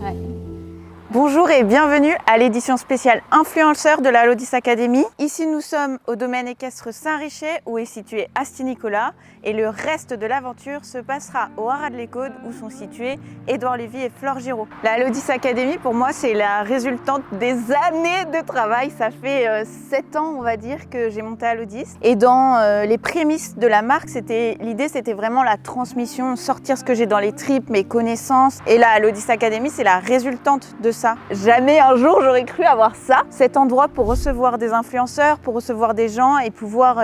Ouais. Bonjour et bienvenue à l'édition spéciale influenceur de la Lodis Academy. Ici nous sommes au domaine équestre Saint-Richet où est situé Asti-Nicolas et le reste de l'aventure se passera au Haras de l'Écaude où sont situés Édouard Lévy et Flore Giraud. La Lodis Academy pour moi c'est la résultante des années de travail. Ça fait 7 ans on va dire que j'ai monté à Lodis et dans les prémices de la marque l'idée c'était vraiment la transmission, sortir ce que j'ai dans les tripes, mes connaissances et là à Lodis Academy c'est la résultante de ça. Jamais un jour j'aurais cru avoir ça, cet endroit pour recevoir des influenceurs, pour recevoir des gens et pouvoir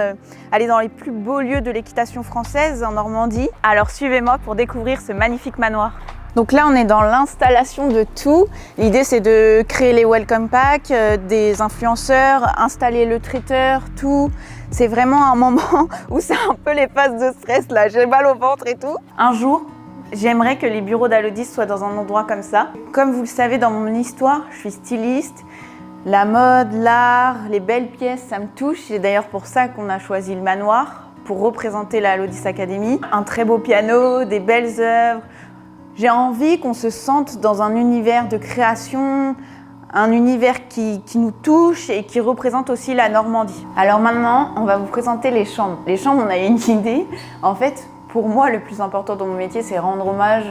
aller dans les plus beaux lieux de l'équitation française en Normandie. Alors suivez-moi pour découvrir ce magnifique manoir. Donc là on est dans l'installation de tout. L'idée c'est de créer les welcome packs, des influenceurs, installer le traiteur, tout. C'est vraiment un moment où c'est un peu les phases de stress là, j'ai mal au ventre et tout. Un jour, j'aimerais que les bureaux d'Alodis soient dans un endroit comme ça. Comme vous le savez dans mon histoire, je suis styliste. La mode, l'art, les belles pièces, ça me touche. C'est d'ailleurs pour ça qu'on a choisi le manoir, pour représenter la Lodis Academy. Un très beau piano, des belles œuvres. J'ai envie qu'on se sente dans un univers de création, un univers qui nous touche et qui représente aussi la Normandie. Alors maintenant, on va vous présenter les chambres. Les chambres, on a une idée. En fait, pour moi, le plus important dans mon métier, c'est rendre hommage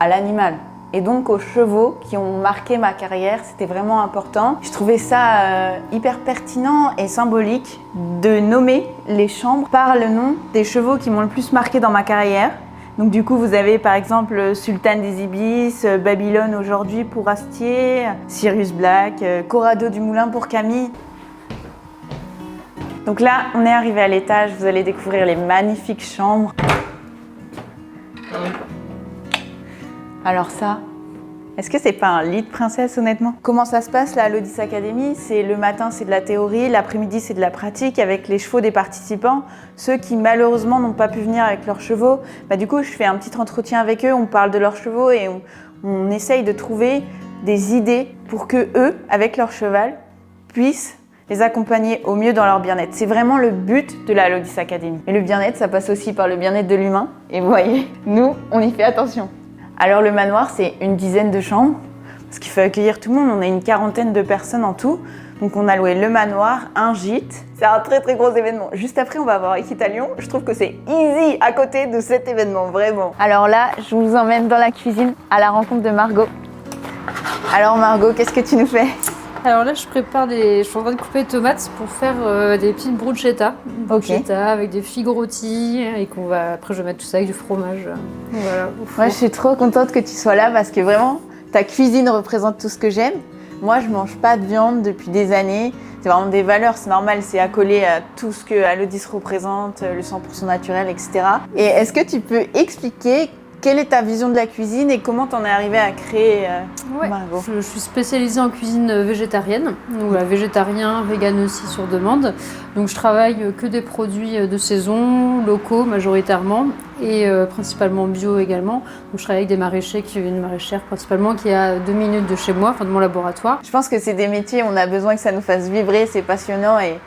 à l'animal. Et donc aux chevaux qui ont marqué ma carrière, c'était vraiment important. Je trouvais ça hyper pertinent et symbolique de nommer les chambres par le nom des chevaux qui m'ont le plus marqué dans ma carrière. Donc du coup, vous avez par exemple Sultan des Ibis, Babylone aujourd'hui pour Astier, Sirius Black, Corrado du Moulin pour Camille. Donc là, on est arrivé à l'étage, vous allez découvrir les magnifiques chambres. Alors ça, est-ce que c'est pas un lit de princesse honnêtement? Comment ça se passe là à Lodis Academy? C'est le matin c'est de la théorie, l'après-midi c'est de la pratique avec les chevaux des participants. Ceux qui malheureusement n'ont pas pu venir avec leurs chevaux, du coup je fais un petit entretien avec eux, on parle de leurs chevaux et on essaye de trouver des idées pour que eux, avec leur cheval, puissent les accompagner au mieux dans leur bien-être. C'est vraiment le but de la Lodis Academy. Et le bien-être, ça passe aussi par le bien-être de l'humain. Et vous voyez, nous, on y fait attention. Alors le manoir, c'est une dizaine de chambres, parce qu'il faut accueillir tout le monde. On a une quarantaine de personnes en tout. Donc on a loué le manoir, un gîte. C'est un très très gros événement. Juste après, on va avoir Équitalion. Je trouve que c'est easy à côté de cet événement, vraiment. Alors là, je vous emmène dans la cuisine à la rencontre de Margot. Alors Margot, qu'est-ce que tu nous fais ? Alors là, je suis en train de couper des tomates pour faire des petites bruschetta. Bruschetta avec des figues rôties et après je vais mettre tout ça avec du fromage. Voilà. Moi, je suis trop contente que tu sois là parce que vraiment, ta cuisine représente tout ce que j'aime. Moi, je mange pas de viande depuis des années. C'est vraiment des valeurs, c'est normal, c'est accolé à tout ce que Lodis représente, le 100% naturel, etc. Et est-ce que tu peux expliquer quelle est ta vision de la cuisine et comment t'en es arrivée à créer Margot? Je suis spécialisée en cuisine végétarienne, donc végétarien, vegan aussi sur demande. Donc je travaille que des produits de saison, locaux majoritairement et principalement bio également. Donc je travaille avec des maraîchers une maraîchère principalement qui est à 2 minutes de chez moi, enfin de mon laboratoire. Je pense que c'est des métiers où on a besoin que ça nous fasse vibrer, c'est passionnant et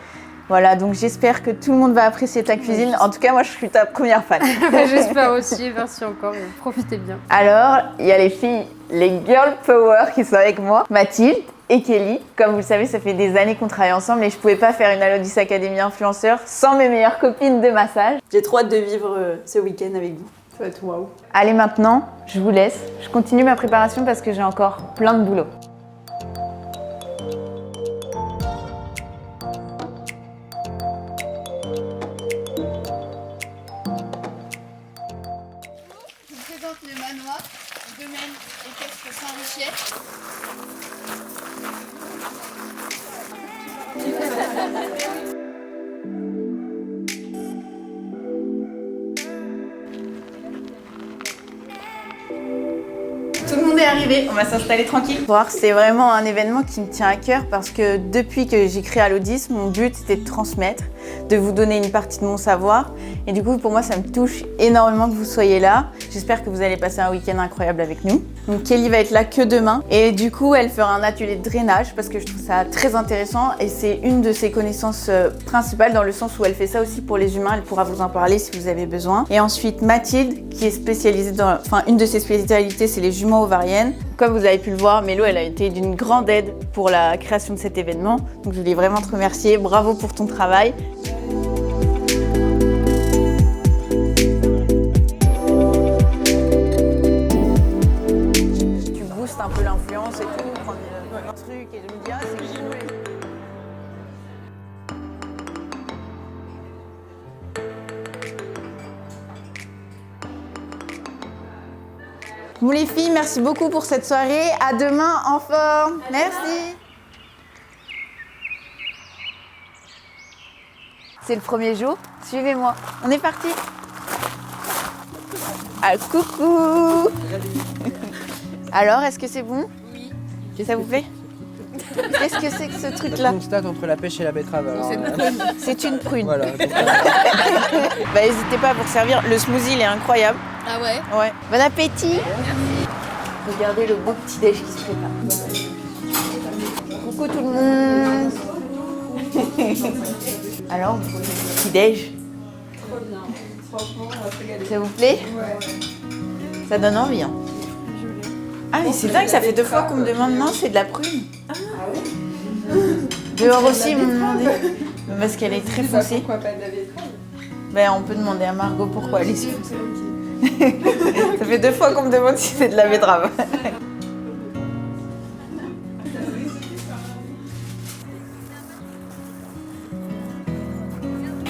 voilà, donc j'espère que tout le monde va apprécier ta cuisine. En tout cas, moi, je suis ta première fan. J'espère aussi, merci encore, profitez bien. Alors, il y a les filles, les girl power qui sont avec moi, Mathilde et Kelly. Comme vous le savez, ça fait des années qu'on travaille ensemble et je pouvais pas faire une Lodis Academy influenceur sans mes meilleures copines de massage. J'ai trop hâte de vivre ce week-end avec vous. Ça va être waouh. Allez, maintenant, je vous laisse. Je continue ma préparation parce que j'ai encore plein de boulot. Le manoir, le domaine équestre Saint-Richet. Tout le monde est arrivé, on va s'installer tranquille. C'est vraiment un événement qui me tient à cœur parce que depuis que j'ai créé Lodis, mon but c'était de transmettre, de vous donner une partie de mon savoir. Et du coup, pour moi, ça me touche énormément que vous soyez là. J'espère que vous allez passer un week-end incroyable avec nous. Donc Kelly va être là que demain. Et du coup, elle fera un atelier de drainage parce que je trouve ça très intéressant. Et c'est une de ses connaissances principales dans le sens où elle fait ça aussi pour les humains. Elle pourra vous en parler si vous avez besoin. Et ensuite, Mathilde, qui est spécialisée dans... Enfin, une de ses spécialités, c'est les juments ovariennes. Comme vous avez pu le voir, Mélo, elle a été d'une grande aide pour la création de cet événement. Donc je voulais vraiment te remercier. Bravo pour ton travail. Tu boostes un peu l'influence et tout, prendre un truc et de me dire, ah, c'est cool. Bon les filles, merci beaucoup pour cette soirée. À demain en forme. Merci. C'est le premier jour. Suivez-moi. On est parti. Ah, coucou. Alors, est-ce que c'est bon? Oui. Ça vous plaît? Qu'est-ce que c'est que ce truc-là? Constate entre la pêche et la betterave. Alors, C'est une prune. voilà. Bah, n'hésitez pas à vous servir. Le smoothie, il est incroyable. Ah ouais? Ouais. Bon appétit. Regardez le beau petit déj qui se prépare. Coucou tout le monde. Alors, petit déj. Trop bien. Franchement, on va se régaler. Ça vous plaît? Ouais. Ça donne envie. Hein. Ah mais c'est dingue, ça fait 2 fois qu'on me demande. Non, c'est de la prune. Ah oui. Dehors aussi, ils m'ont demandé. Parce qu'elle est très foncée. Pourquoi pas de la betterave? Ben, on peut demander à Margot pourquoi elle est si foncée. Ça fait 2 fois qu'on me demande si c'est de la betterave.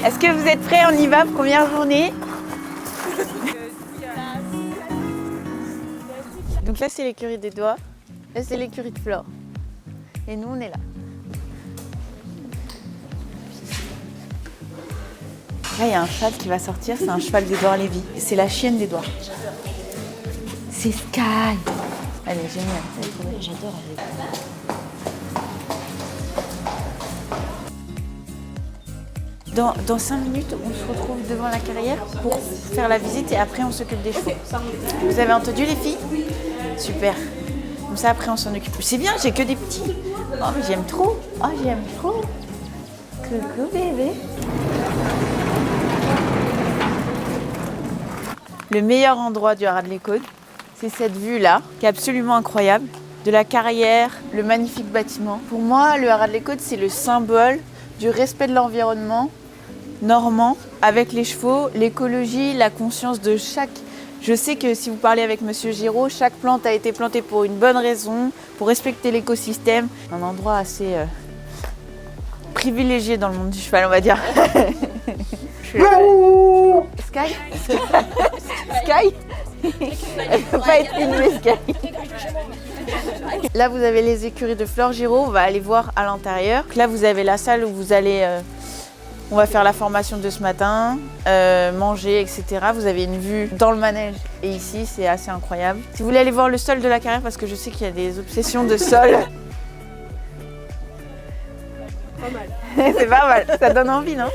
Est-ce que vous êtes prêts? On y va, première journée. Donc là, c'est l'écurie des doigts. Là, c'est l'écurie de Flore. Et nous, on est là. Là, il y a un cheval qui va sortir, c'est un cheval d'Édouard Lévy. C'est la chienne d'Édouard. C'est Sky. Elle est géniale. J'adore elle. Dans 5 minutes, on se retrouve devant la carrière pour faire la visite et après on s'occupe des chevaux. Vous avez entendu les filles? Super. Comme ça après on s'en occupe. C'est bien, j'ai que des petits. Oh mais j'aime trop. Oh j'aime trop. Coucou bébé. Le meilleur endroit du Haras de l'École, c'est cette vue-là, qui est absolument incroyable. De la carrière, le magnifique bâtiment. Pour moi, le Haras de l'École, c'est le symbole du respect de l'environnement normand, avec les chevaux, l'écologie, la conscience de chaque... Je sais que si vous parlez avec Monsieur Giraud, chaque plante a été plantée pour une bonne raison, pour respecter l'écosystème. Un endroit assez privilégié dans le monde du cheval, on va dire. Sky? Sky? Elle peut pas être filmée, Sky. Là, vous avez les écuries de Flore Giraud. On va aller voir à l'intérieur. Là, vous avez la salle où vous allez... on va faire la formation de ce matin, manger, etc. Vous avez une vue dans le manège et ici, c'est assez incroyable. Si vous voulez aller voir le sol de la carrière, parce que je sais qu'il y a des obsessions de sol. Pas mal. C'est pas mal, ça donne envie, non?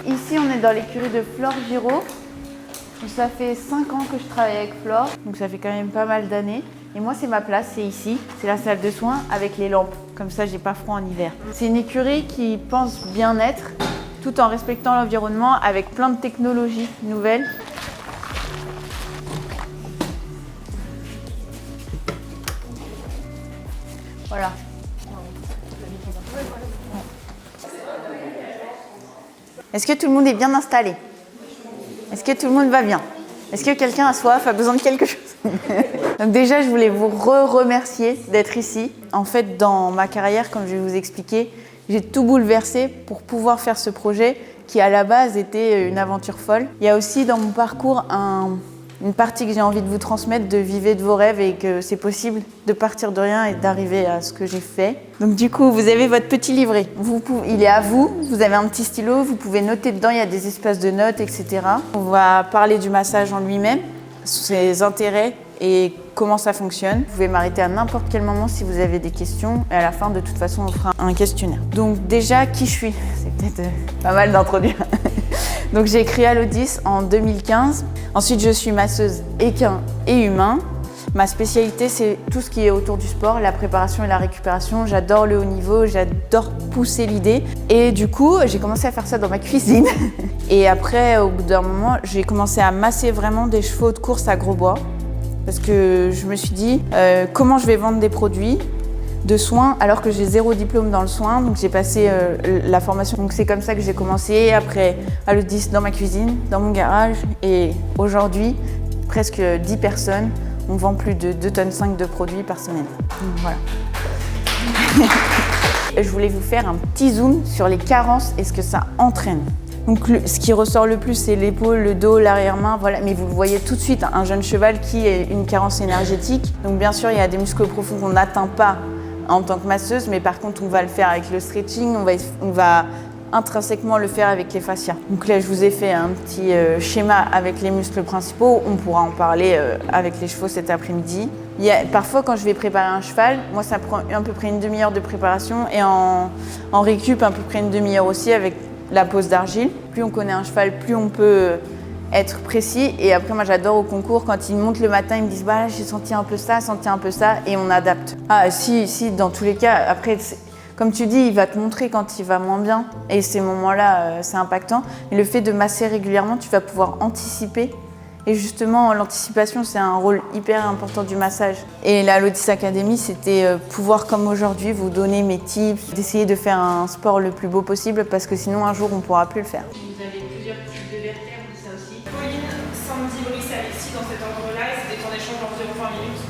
Ici, on est dans l'écurie de Flore Giraud. Ça fait 5 ans que je travaille avec Flore, donc ça fait quand même pas mal d'années. Et moi, c'est ma place, c'est ici. C'est la salle de soins avec les lampes. Comme ça, j'ai pas froid en hiver. C'est une écurie qui pense bien-être tout en respectant l'environnement avec plein de technologies nouvelles. Voilà. Est-ce que tout le monde est bien installé? Est-ce que tout le monde va bien? Est-ce que quelqu'un a soif, a besoin de quelque chose? Donc déjà, je voulais vous remercier d'être ici. En fait, dans ma carrière, comme je vais vous expliquer, j'ai tout bouleversé pour pouvoir faire ce projet qui, à la base, était une aventure folle. Il y a aussi dans mon parcours une partie que j'ai envie de vous transmettre, de vivre de vos rêves et que c'est possible de partir de rien et d'arriver à ce que j'ai fait. Donc du coup, vous avez votre petit livret. Il est à vous, vous avez un petit stylo, vous pouvez noter dedans, il y a des espaces de notes, etc. On va parler du massage en lui-même, ses intérêts et comment ça fonctionne. Vous pouvez m'arrêter à n'importe quel moment si vous avez des questions et à la fin, de toute façon, on fera un questionnaire. Donc déjà, qui je suis? C'est peut-être pas mal d'introduire. Donc j'ai créé Allodis en 2015. Ensuite, je suis masseuse équin et humain. Ma spécialité, c'est tout ce qui est autour du sport, la préparation et la récupération. J'adore le haut niveau, j'adore pousser l'idée. Et du coup, j'ai commencé à faire ça dans ma cuisine. Et après, au bout d'un moment, j'ai commencé à masser vraiment des chevaux de course à Grosbois. Parce que je me suis dit, comment je vais vendre des produits de soins alors que j'ai 0 diplôme dans le soin. Donc j'ai passé la formation. Donc c'est comme ça que j'ai commencé. Après, à l'O10 dans ma cuisine, dans mon garage. Et aujourd'hui, presque 10 personnes. On vend plus de 2,5 tonnes de produits par semaine. Donc, voilà. Je voulais vous faire un petit zoom sur les carences et ce que ça entraîne. Donc ce qui ressort le plus, c'est l'épaule, le dos, l'arrière-main, voilà. Mais vous le voyez tout de suite, un jeune cheval qui a une carence énergétique. Donc bien sûr, il y a des muscles profonds qu'on n'atteint pas en tant que masseuse, mais par contre, on va le faire avec le stretching, on va intrinsèquement le faire avec les fascias. Donc là, je vous ai fait un petit schéma avec les muscles principaux. On pourra en parler avec les chevaux cet après-midi. Parfois, quand je vais préparer un cheval, moi, ça prend à peu près une demi-heure de préparation et en récup, à peu près une demi-heure aussi avec la pose d'argile. Plus on connaît un cheval, plus on peut être précis. Et après, moi, j'adore au concours, quand ils montent le matin, ils me disent bah, là, j'ai senti un peu ça, et on adapte. Ah, si, dans tous les cas, après, comme tu dis, il va te montrer quand il va moins bien. Et ces moments-là, c'est impactant. Mais le fait de masser régulièrement, tu vas pouvoir anticiper. Et justement, l'anticipation, c'est un rôle hyper important du massage. Et la Lodis Academy, c'était pouvoir, comme aujourd'hui, vous donner mes tips, d'essayer de faire un sport le plus beau possible, parce que sinon, un jour, on ne pourra plus le faire. Vous avez plusieurs types de vertèbres, ça aussi. Pauline, Sandy, Brice, Alexis, dans cet ordre-là, et c'était en échange d'environ 20 minutes.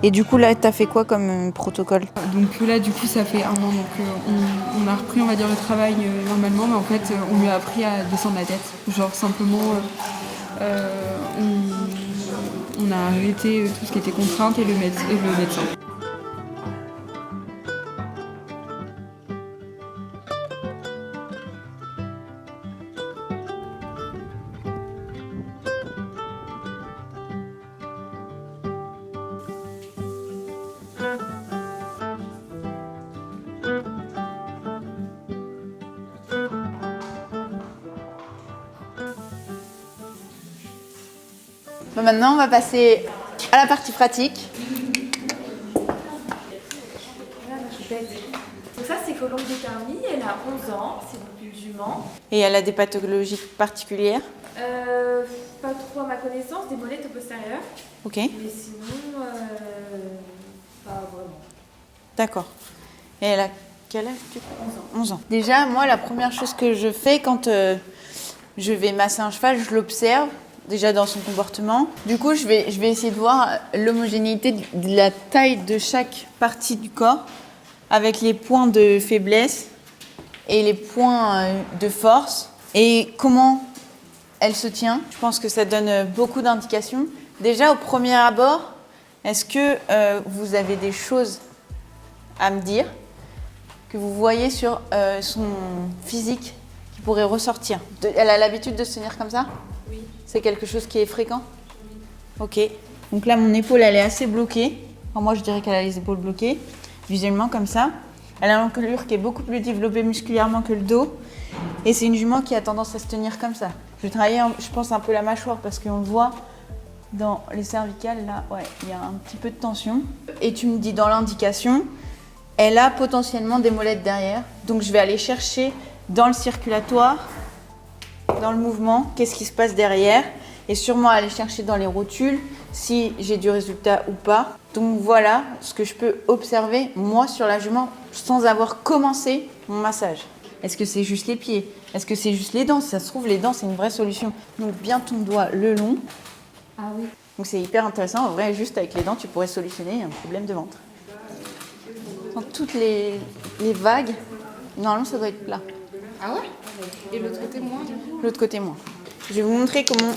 Et du coup, là, tu as fait quoi comme protocole? Donc là, du coup, ça fait un an. Donc on a repris, on va dire, le travail normalement, mais en fait, on lui a appris à descendre la tête. Genre simplement, on a arrêté tout ce qui était contrainte et le médecin. Bon, maintenant, on va passer à la partie pratique. Donc ça, c'est Colombe de Carmy, elle a 11 ans, c'est une jument. Et elle a des pathologies particulières? Pas trop à ma connaissance, des molettes au postérieur. Ok. Mais sinon, pas vraiment. D'accord. Et elle a quel âge du coup? 11 ans. Déjà, moi, la première chose que je fais quand je vais masser un cheval, je l'observe. Déjà dans son comportement. Du coup, je vais essayer de voir l'homogénéité de la taille de chaque partie du corps avec les points de faiblesse et les points de force et comment elle se tient. Je pense que ça donne beaucoup d'indications. Déjà, au premier abord, est-ce que vous avez des choses à me dire que vous voyez sur son physique qui pourrait ressortir? Elle a l'habitude de se tenir comme ça? Oui. C'est quelque chose qui est fréquent? Oui. Ok. Donc là, mon épaule, elle est assez bloquée. Enfin, moi, je dirais qu'elle a les épaules bloquées, visuellement comme ça. Elle a l'encolure qui est beaucoup plus développée musculairement que le dos. Et c'est une jument qui a tendance à se tenir comme ça. Je vais travailler, je pense, un peu la mâchoire parce qu'on le voit dans les cervicales. Là, ouais, il y a un petit peu de tension. Et tu me dis dans l'indication, elle a potentiellement des molettes derrière. Donc, je vais aller chercher dans le circulatoire, dans le mouvement, qu'est-ce qui se passe derrière et sûrement aller chercher dans les rotules si j'ai du résultat ou pas. Donc voilà ce que je peux observer moi sur la jument sans avoir commencé mon massage. Est-ce que c'est juste les pieds? Est-ce que c'est juste les dents? Si ça se trouve, les dents, c'est une vraie solution. Donc bien ton doigt le long. Ah oui. Donc c'est hyper intéressant. En vrai, juste avec les dents, tu pourrais solutionner un problème de ventre. Dans toutes les vagues, normalement, ça doit être plat. Ah ouais? Et l'autre côté, moins? L'autre côté, moins. Je vais vous montrer comment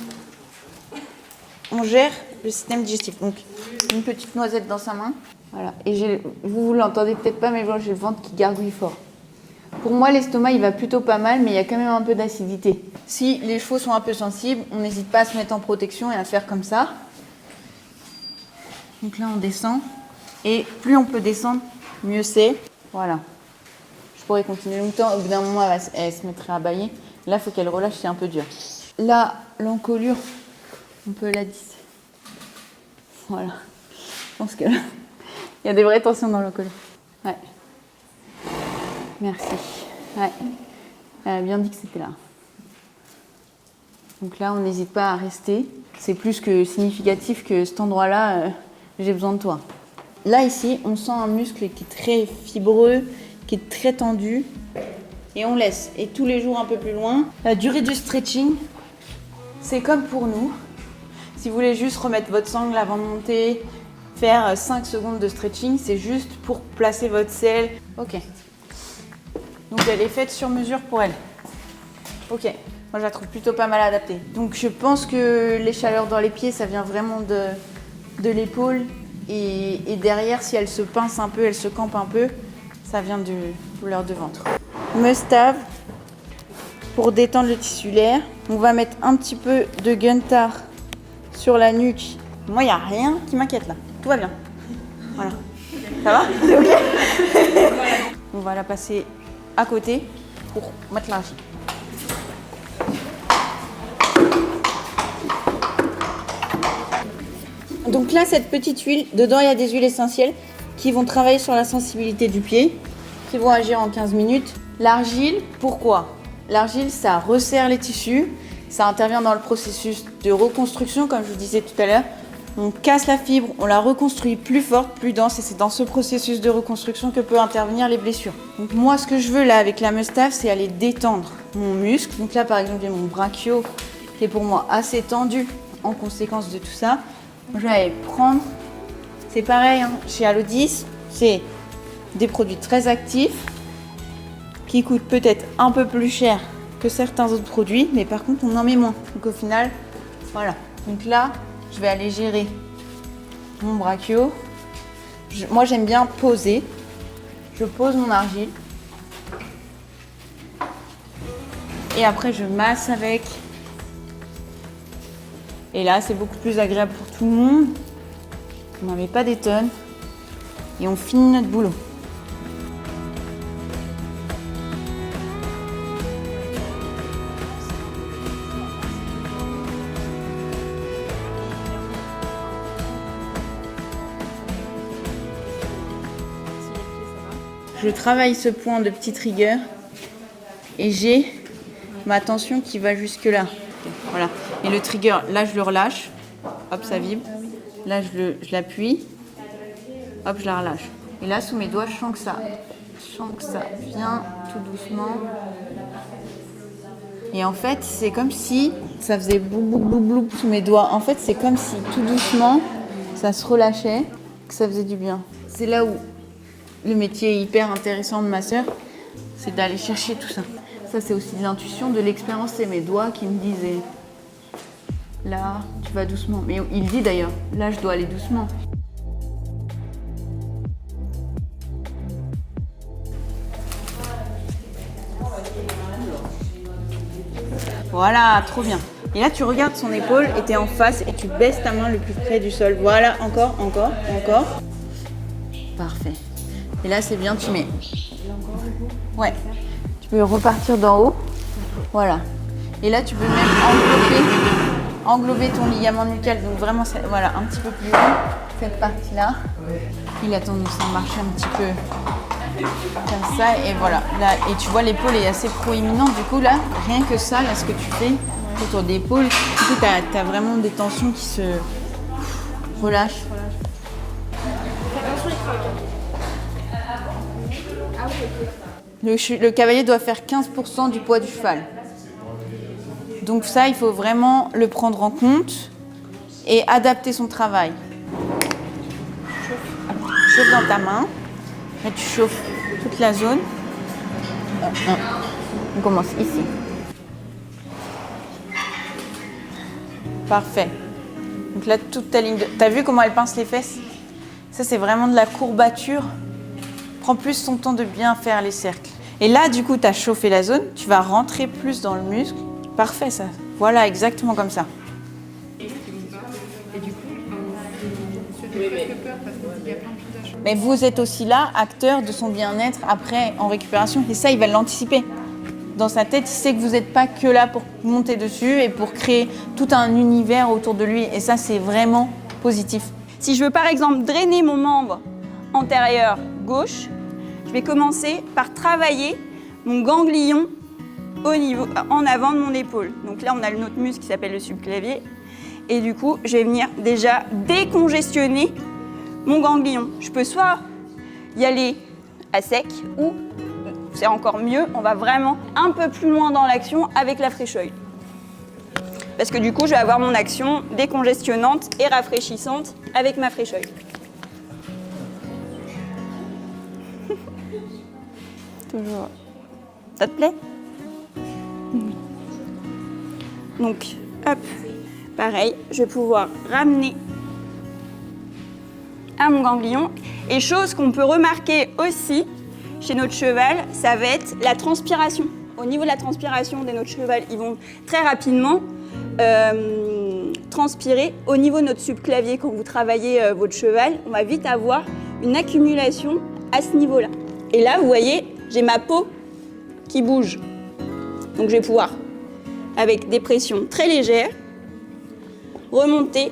on gère le système digestif. Donc, une petite noisette dans sa main. Voilà. Et vous l'entendez peut-être pas, mais j'ai le ventre qui gargouille fort. Pour moi, l'estomac, il va plutôt pas mal, mais il y a quand même un peu d'acidité. Si les chevaux sont un peu sensibles, on n'hésite pas à se mettre en protection et à faire comme ça. Donc là, on descend. Et plus on peut descendre, mieux c'est. Voilà. Je pourrais continuer longtemps. Au bout d'un moment, elle se mettrait à bâiller. Là, il faut qu'elle relâche, c'est un peu dur. Là, l'encolure, on peut la disser. Voilà. Je pense que là, il y a des vraies tensions dans l'encolure. Ouais. Merci. Ouais. Elle a bien dit que c'était là. Donc là, on n'hésite pas à rester. C'est plus que significatif que cet endroit-là, j'ai besoin de toi. Là, ici, on sent un muscle qui est très fibreux, qui est très tendu. Et on laisse. Et tous les jours un peu plus loin. La durée du stretching, c'est comme pour nous. Si vous voulez juste remettre votre sangle avant de monter, faire 5 secondes de stretching, c'est juste pour placer votre selle. Ok. Donc elle est faite sur mesure pour elle. Ok. Moi je la trouve plutôt pas mal adaptée. Donc je pense que les chaleurs dans les pieds, ça vient vraiment de l'épaule. Et derrière, si elle se pince un peu, elle se campe un peu, ça vient de douleur de ventre. Must-have pour détendre le tissulaire. On va mettre un petit peu de Guntar sur la nuque. Moi, il n'y a rien qui m'inquiète là. Tout va bien. Voilà. Ça va? C'est ok? On va la passer à côté pour mettre l'argile. Donc là, cette petite huile, dedans, il y a des huiles essentielles qui vont travailler sur la sensibilité du pied, qui vont agir en 15 minutes. L'argile, pourquoi? L'argile, ça resserre les tissus, ça intervient dans le processus de reconstruction, comme je vous disais tout à l'heure. On casse la fibre, on la reconstruit plus forte, plus dense, et c'est dans ce processus de reconstruction que peuvent intervenir les blessures. Donc moi, ce que je veux là avec la Must-have, c'est aller détendre mon muscle. Donc là, par exemple, j'ai mon brachio qui est pour moi assez tendu en conséquence de tout ça. Je vais aller prendre, c'est pareil, hein, chez Alodis, c'est des produits très actifs qui coûtent peut-être un peu plus cher que certains autres produits, mais par contre on en met moins. Donc au final, voilà. Donc là, je vais aller gérer mon brachio. Moi j'aime bien poser. Je pose mon argile. Et après je masse avec. Et là, c'est beaucoup plus agréable pour tout le monde. On n'en met pas des tonnes. Et on finit notre boulot. Je travaille ce point de petite rigueur. Et j'ai ma tension qui va jusque là. Voilà. Et le trigger, là je le relâche, hop ça vibre, là je l'appuie, hop je la relâche. Et là sous mes doigts je sens que ça vient tout doucement. Et en fait c'est comme si ça faisait blou blou blou blou sous mes doigts. En fait c'est comme si tout doucement ça se relâchait, que ça faisait du bien. C'est là où le métier est hyper intéressant de ma sœur, c'est d'aller chercher tout ça. Ça c'est aussi de l'intuition, de l'expérience, c'est mes doigts qui me disaient là, tu vas doucement. Mais il dit d'ailleurs, là, je dois aller doucement. Voilà, trop bien. Et là, tu regardes son épaule et tu es en face et tu baisses ta main le plus près du sol. Voilà, encore. Parfait. Et là, c'est bien, tu mets. Ouais. Tu peux repartir d'en haut. Voilà. Et là, tu peux même englober ton ligament nucal. Donc vraiment, voilà, un petit peu plus haut, cette partie-là. Il a tendance à marcher un petit peu comme ça. Et voilà. Là, et tu vois, l'épaule est assez proéminente. Du coup, là, rien que ça, là, ce que tu fais autour de l'épaule, du coup, tu as vraiment des tensions qui se relâchent. Le cavalier doit faire 15% du poids du cheval. Donc ça, il faut vraiment le prendre en compte et adapter son travail. Chauffe dans ta main. Là, tu chauffes toute la zone. On commence ici. Parfait. Donc là, toute ta ligne de... T'as vu comment elle pince les fesses? Ça, c'est vraiment de la courbature. Prends plus ton temps de bien faire les cercles. Et là, du coup, tu as chauffé la zone. Tu vas rentrer plus dans le muscle. Parfait, ça. Voilà, exactement comme ça. Et du coup, ça fait presque peur parce qu'il y a plein de choses à changer. mais vous êtes aussi là, acteur de son bien-être après en récupération. Et ça, il va l'anticiper. Dans sa tête, il sait que vous n'êtes pas que là pour monter dessus et pour créer tout un univers autour de lui. Et ça, c'est vraiment positif. Si je veux par exemple drainer mon membre antérieur gauche, je vais commencer par travailler mon ganglion en avant de mon épaule. Donc là, on a notre muscle qui s'appelle le subclavier. Et du coup, je vais venir déjà décongestionner mon ganglion. Je peux soit y aller à sec ou, c'est encore mieux, on va vraiment un peu plus loin dans l'action avec la fresh oil. Parce que du coup, je vais avoir mon action décongestionnante et rafraîchissante avec ma fresh oil. Toujours. Ça te plaît? Donc, hop, pareil, je vais pouvoir ramener à mon ganglion. Et chose qu'on peut remarquer aussi chez notre cheval, ça va être la transpiration. Au niveau de la transpiration de notre cheval, ils vont très rapidement transpirer. Au niveau de notre subclavier, quand vous travaillez votre cheval, on va vite avoir une accumulation à ce niveau-là. Et là, vous voyez, j'ai ma peau qui bouge. Donc je vais pouvoir, avec des pressions très légères, remonter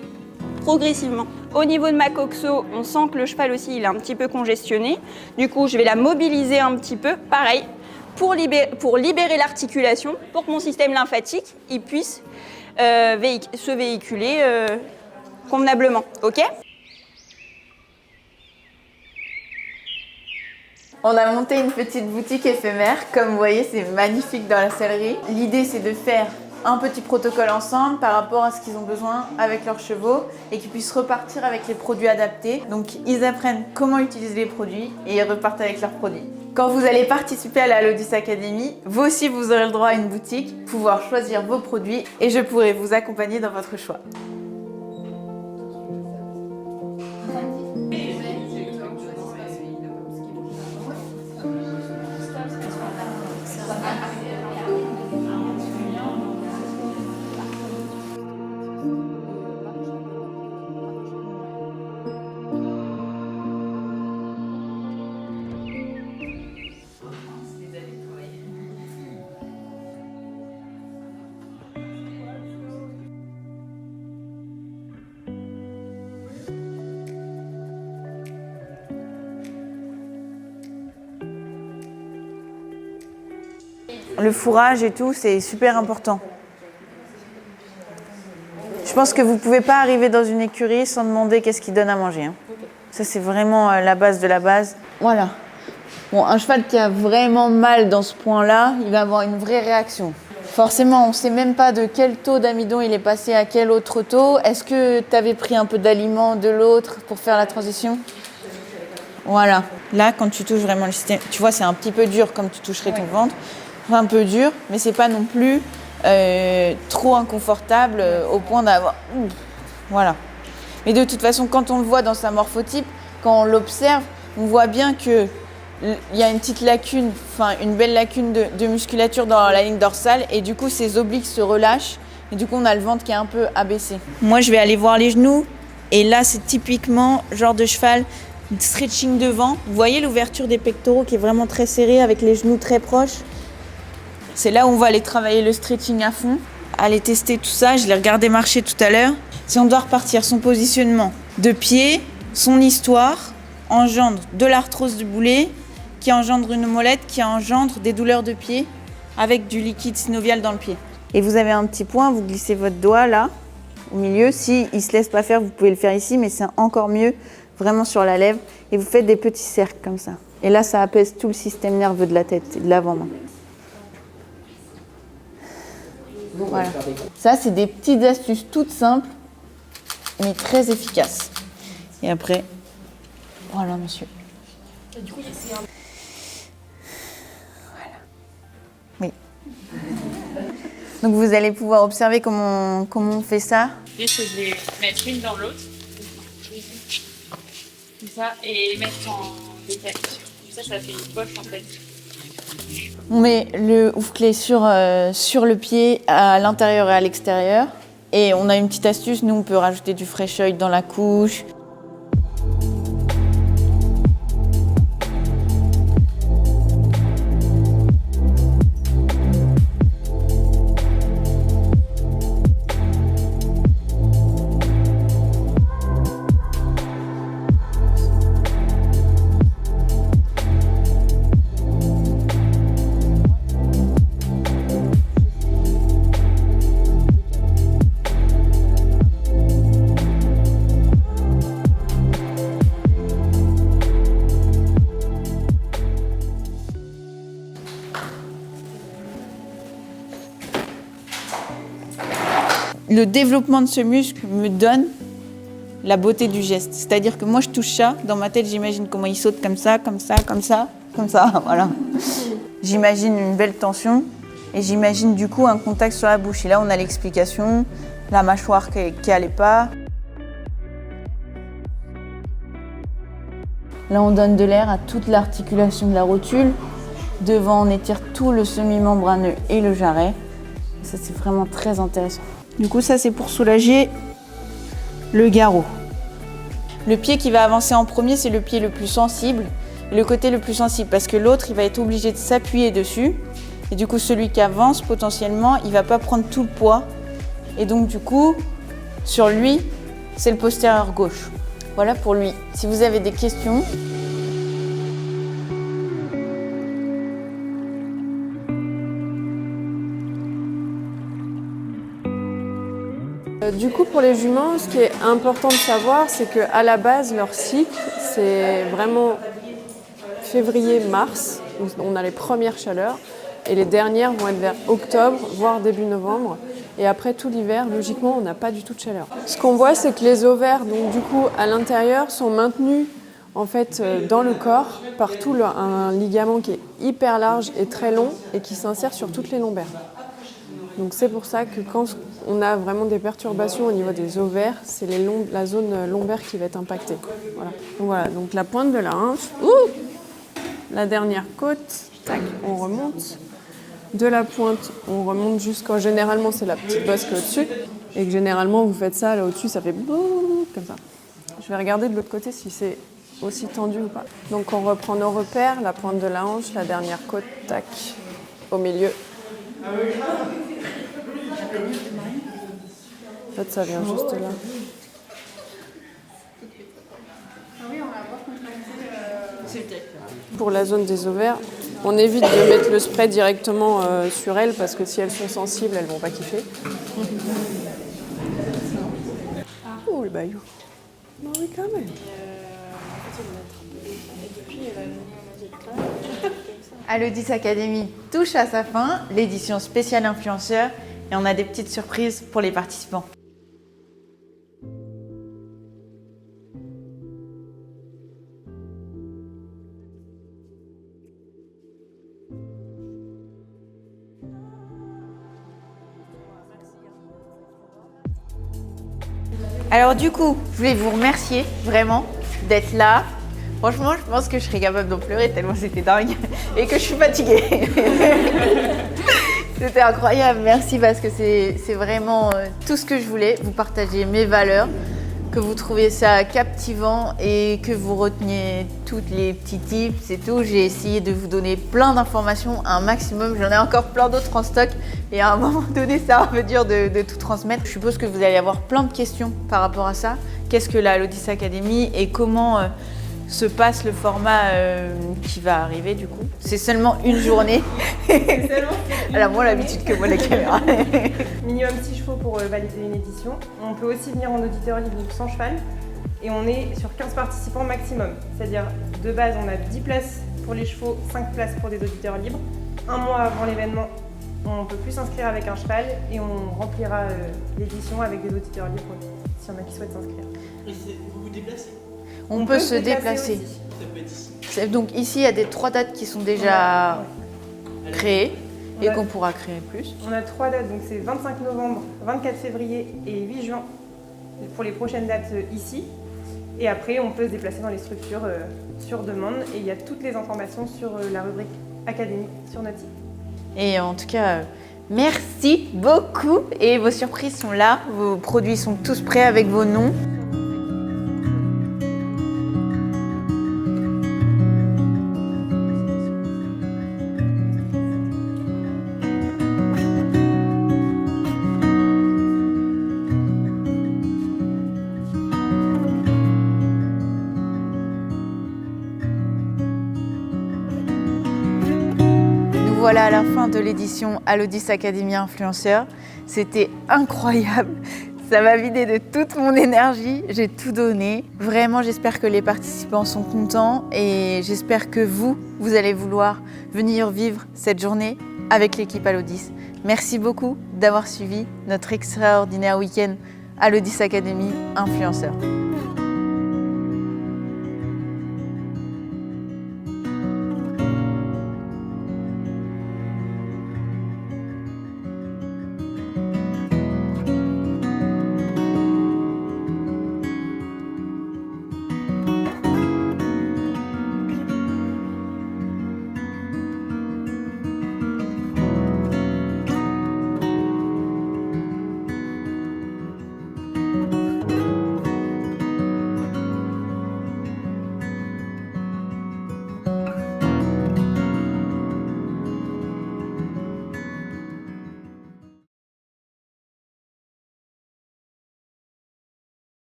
progressivement. Au niveau de ma coxo, on sent que le cheval aussi, il est un petit peu congestionné. Du coup, je vais la mobiliser un petit peu, pareil, pour libérer l'articulation, pour que mon système lymphatique il puisse se véhiculer convenablement. OK ? On a monté une petite boutique éphémère. Comme vous voyez, c'est magnifique dans la sellerie. L'idée, c'est de faire un petit protocole ensemble par rapport à ce qu'ils ont besoin avec leurs chevaux et qu'ils puissent repartir avec les produits adaptés. Donc, ils apprennent comment utiliser les produits et ils repartent avec leurs produits. Quand vous allez participer à la Lodis Academy, vous aussi, vous aurez le droit à une boutique, pouvoir choisir vos produits et je pourrai vous accompagner dans votre choix. Le fourrage et tout, c'est super important. Je pense que vous ne pouvez pas arriver dans une écurie sans demander qu'est-ce qu'ils donnent à manger. Hein. Ça, c'est vraiment la base de la base. Voilà. Bon, un cheval qui a vraiment mal dans ce point-là, il va avoir une vraie réaction. Forcément, on ne sait même pas de quel taux d'amidon il est passé à quel autre taux. Est-ce que tu avais pris un peu d'aliment de l'autre pour faire la transition ? Voilà. Là, quand tu touches vraiment le système, tu vois, c'est un petit peu dur comme tu toucherais ton ventre. Un peu dur, mais c'est pas non plus trop inconfortable au point d'avoir... Voilà. Mais de toute façon, quand on le voit dans sa morphotype, quand on l'observe, on voit bien qu'il y a une petite lacune, enfin une belle lacune de musculature dans la ligne dorsale et du coup, ses obliques se relâchent et du coup, on a le ventre qui est un peu abaissé. Moi, je vais aller voir les genoux et là, c'est typiquement genre de cheval stretching devant. Vous voyez l'ouverture des pectoraux qui est vraiment très serrée avec les genoux très proches. C'est là où on va aller travailler le stretching à fond, aller tester tout ça. Je l'ai regardé marcher tout à l'heure. Si on doit repartir, son positionnement de pied, son histoire engendre de l'arthrose du boulet, qui engendre une molette, qui engendre des douleurs de pied avec du liquide synovial dans le pied. Et vous avez un petit point, vous glissez votre doigt là, au milieu. Si il ne se laisse pas faire, vous pouvez le faire ici, mais c'est encore mieux, vraiment sur la lèvre. Et vous faites des petits cercles comme ça. Et là, ça apaise tout le système nerveux de la tête et de l'avant-main. Voilà. Ça, c'est des petites astuces toutes simples, mais très efficaces. Et après, voilà, monsieur. Et du coup, c'est un... Voilà. Oui. Donc, vous allez pouvoir observer comment on fait ça. Et je vais mettre une dans l'autre. Comme ça, et mettre en décalage. Ça fait une poche en fait. On met le ouf-clé sur le pied, à l'intérieur et à l'extérieur. Et on a une petite astuce, nous on peut rajouter du fresh oil dans la couche. le développement de ce muscle me donne la beauté du geste. C'est-à-dire que moi, je touche ça, dans ma tête, j'imagine comment il saute comme ça, comme ça, comme ça, comme ça, voilà. J'imagine une belle tension et j'imagine du coup un contact sur la bouche. Et là, on a l'explication, la mâchoire qui allait pas. Là, on donne de l'air à toute l'articulation de la rotule. Devant, on étire tout le semi-membraneux et le jarret. Ça, c'est vraiment très intéressant. Du coup, ça, c'est pour soulager le garrot. Le pied qui va avancer en premier, c'est le pied le plus sensible, le côté le plus sensible, parce que l'autre, il va être obligé de s'appuyer dessus. Et du coup, celui qui avance, potentiellement, il ne va pas prendre tout le poids. Et donc, du coup, sur lui, c'est le postérieur gauche. Voilà pour lui. Si vous avez des questions... Du coup, pour les juments, ce qui est important de savoir, c'est qu'à la base, leur cycle, c'est vraiment février-mars, où on a les premières chaleurs, et les dernières vont être vers octobre, voire début novembre. Et après tout l'hiver, logiquement, on n'a pas du tout de chaleur. Ce qu'on voit, c'est que les ovaires, donc du coup, à l'intérieur, sont maintenus en fait dans le corps par tout un ligament qui est hyper large et très long et qui s'insère sur toutes les lombaires. Donc c'est pour ça que quand on a vraiment des perturbations au niveau des ovaires, c'est la zone lombaire qui va être impactée. Voilà, donc la pointe de la hanche, la dernière côte, tac, on remonte. De la pointe, on remonte jusqu'en... Généralement, c'est la petite bosse qui est au-dessus. Et que généralement, vous faites ça, là au-dessus, ça fait boum, comme ça. Je vais regarder de l'autre côté si c'est aussi tendu ou pas. Donc on reprend nos repères, la pointe de la hanche, la dernière côte, tac, au milieu. En fait, ça vient juste là. Pour la zone des ovaires, on évite de mettre le spray directement sur elles parce que si elles sont sensibles, elles vont pas kiffer. Oh le baillot. Non oui quand même. Alodis Academy touche à sa fin, l'édition spéciale influenceur, et on a des petites surprises pour les participants. Alors du coup, je voulais vous remercier vraiment d'être là. Franchement, je pense que je serais capable d'en pleurer tellement c'était dingue et que je suis fatiguée. C'était incroyable, merci parce que c'est vraiment tout ce que je voulais. Vous partagez mes valeurs, que vous trouviez ça captivant et que vous reteniez toutes les petits tips et tout. J'ai essayé de vous donner plein d'informations, un maximum. J'en ai encore plein d'autres en stock et à un moment donné, ça va me dur de tout transmettre. Je suppose que vous allez avoir plein de questions par rapport à ça. Qu'est-ce que la Alodis Academy et comment se passe le format qui va arriver du coup? C'est seulement une journée. Elle a moins l'habitude que moi la caméra. Minimum 6 chevaux pour valider une édition. On peut aussi venir en auditeur libre sans cheval et on est sur 15 participants maximum. C'est-à-dire de base on a 10 places pour les chevaux, 5 places pour des auditeurs libres. Un mois avant l'événement, on ne peut plus s'inscrire avec un cheval et on remplira l'édition avec des auditeurs libres s'il y en a qui souhaitent s'inscrire. Et vous vous déplacez? On peut se déplacer. Ça peut être ici. Donc ici, il y a des 3 dates qui sont déjà créées et qu'on pourra créer plus. On a 3 dates, donc c'est 25 novembre, 24 février et 8 juin pour les prochaines dates ici. Et après, on peut se déplacer dans les structures sur demande et il y a toutes les informations sur la rubrique Académie sur notre site. Et en tout cas, merci beaucoup et vos surprises sont là, vos produits sont tous prêts avec vos noms. Voilà à la fin de l'édition Alodis Academy Influenceur. C'était incroyable. Ça m'a vidé de toute mon énergie. J'ai tout donné. Vraiment, j'espère que les participants sont contents et j'espère que vous allez vouloir venir vivre cette journée avec l'équipe Alodis. Merci beaucoup d'avoir suivi notre extraordinaire week-end à l'Odyssée Academy Influenceur.